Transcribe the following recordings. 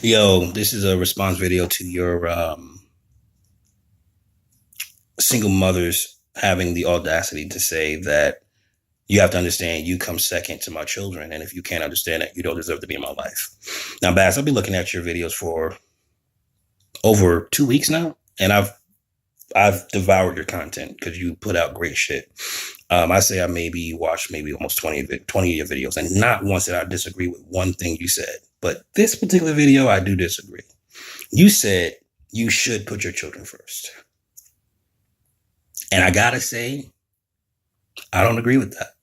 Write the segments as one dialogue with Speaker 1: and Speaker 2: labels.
Speaker 1: Yo, this is a response video to your single mothers having the audacity to say that you have to understand you come second to my children. And if you can't understand that, you don't deserve to be in my life. Now, Bass, I've been looking at your videos for over 2 weeks now, and I've devoured your content because you put out great shit. I say I maybe watched maybe almost 20 of your videos, and not once did I disagree with one thing you said. But this particular video, I do disagree. You said you should put your children first. And I gotta say, I don't agree with that.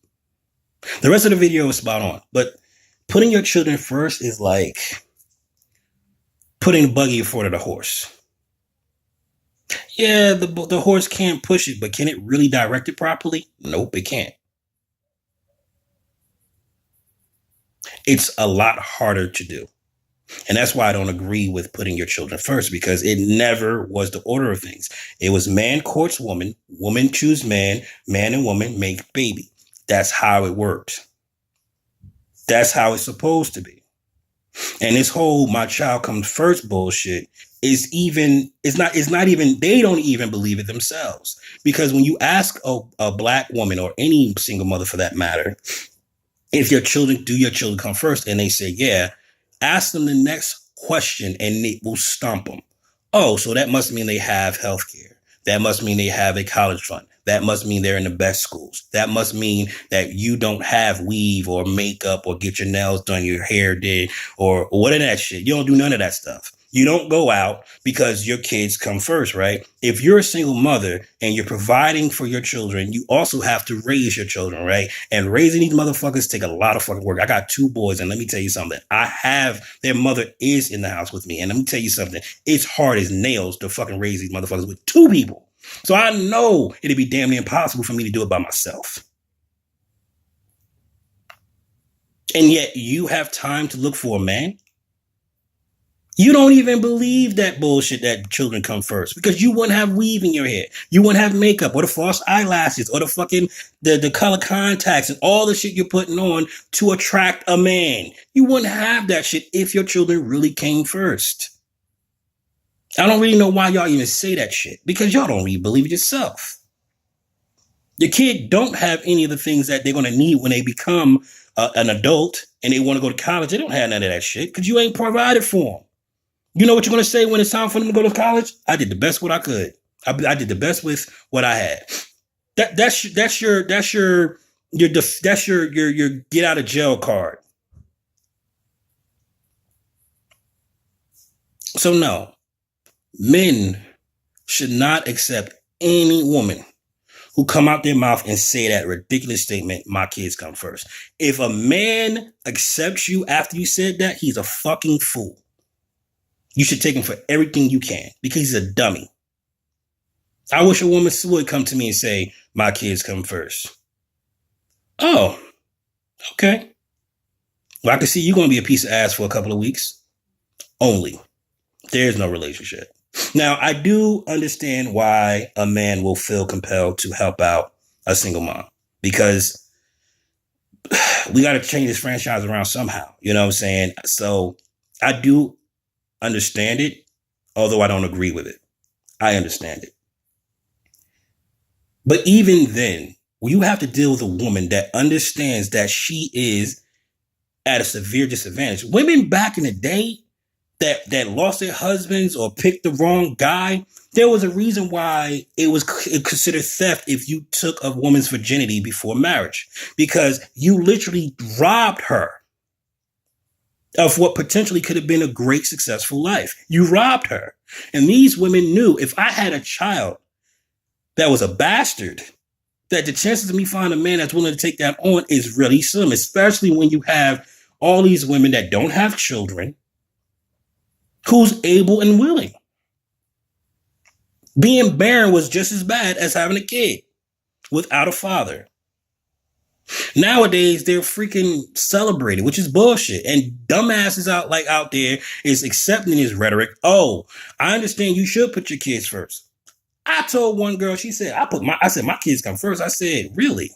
Speaker 1: The rest of the video is spot on, but putting your children first is like putting the buggy in front of the horse. Yeah, the horse can't push it, but can it really direct it properly? Nope, it can't. It's a lot harder to do. And that's why I don't agree with putting your children first, because it never was the order of things. It was man courts woman, woman choose man, man and woman make baby. That's how it worked. That's how it's supposed to be. And this whole my child comes first bullshit it's not even, they don't even believe it themselves. Because when you ask a black woman or any single mother for that matter, if do your children come first? And they say, yeah, ask them the next question and it will stump them. Oh, so that must mean they have health care. That must mean they have a college fund. That must mean they're in the best schools. That must mean that you don't have weave or makeup or get your nails done, your hair did, or what of that shit. You don't do none of that stuff. You don't go out because your kids come first, right? If you're a single mother and you're providing for your children, you also have to raise your children, right? And raising these motherfuckers take a lot of fucking work. I got 2 boys, and let me tell you something. Their mother is in the house with me. And let me tell you something. It's hard as nails to fucking raise these motherfuckers with 2 people. So I know it'd be damn near impossible for me to do it by myself. And yet you have time to look for a man. You don't even believe that bullshit that children come first, because you wouldn't have weave in your hair. You wouldn't have makeup or the false eyelashes or the fucking the color contacts and all the shit you're putting on to attract a man. You wouldn't have that shit if your children really came first. I don't really know why y'all even say that shit, because y'all don't really believe it yourself. Your kid don't have any of the things that they're going to need when they become an adult and they want to go to college. They don't have none of that shit because you ain't provided for them. You know what you're going to say when it's time for them to go to college? I did the best what I could. I did the best with what I had. That's your get out of jail card. So no, men should not accept any woman who come out their mouth and say that ridiculous statement, my kids come first. If a man accepts you after you said that, he's a fucking fool. You should take him for everything you can, because he's a dummy. I wish a woman would come to me and say, my kids come first. Oh, okay. Well, I can see you're going to be a piece of ass for a couple of weeks. Only. There's no relationship. Now, I do understand why a man will feel compelled to help out a single mom, because we got to change this franchise around somehow. You know what I'm saying? So I do understand it, although I don't agree with it. I understand it. But even then, you have to deal with a woman that understands that she is at a severe disadvantage. Women back in the day that lost their husbands or picked the wrong guy, there was a reason why it was considered theft if you took a woman's virginity before marriage, because you literally robbed her of what potentially could have been a great, successful life. You robbed her. And these women knew, if I had a child that was a bastard, that the chances of me finding a man that's willing to take that on is really slim, especially when you have all these women that don't have children, who's able and willing. Being barren was just as bad as having a kid without a father. Nowadays, they're freaking celebrated, which is bullshit. And dumbasses out there is accepting his rhetoric. Oh, I understand you should put your kids first. I told one girl, she said, I said, my kids come first. I said, really?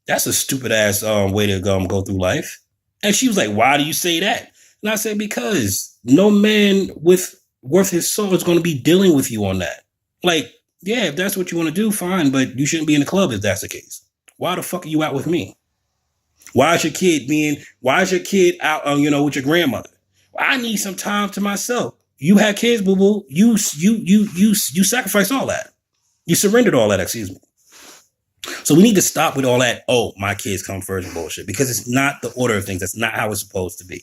Speaker 1: That's a stupid ass way to go through life. And she was like, why do you say that? And I said, because no man with worth his soul is going to be dealing with you on that. Like, yeah, if that's what you want to do, fine, but you shouldn't be in the club if that's the case. Why the fuck are you out with me? Why is your kid out, with your grandmother? I need some time to myself. You had kids, boo boo. You sacrificed all that. You surrendered all that, excuse me. So we need to stop with all that, oh, my kids come first bullshit, because it's not the order of things. That's not how it's supposed to be.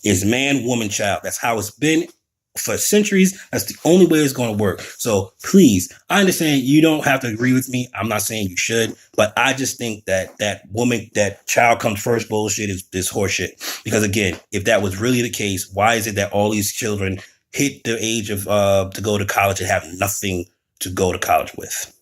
Speaker 1: It's man, woman, child. That's how it's been for centuries. That's the only way it's going to work. So please, I understand you don't have to agree with me. I'm not saying you should, but I just think that child comes first bullshit is horseshit. Because again, if that was really the case, why is it that all these children hit the age of to go to college and have nothing to go to college with?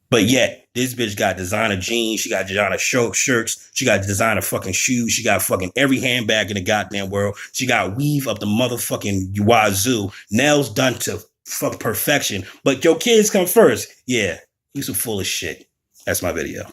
Speaker 1: But yet, this bitch got designer jeans, she got designer shirts, she got designer fucking shoes, she got fucking every handbag in the goddamn world. She got weave up the motherfucking wazoo, nails done to fuck perfection. But your kids come first. Yeah, you some full of shit. That's my video.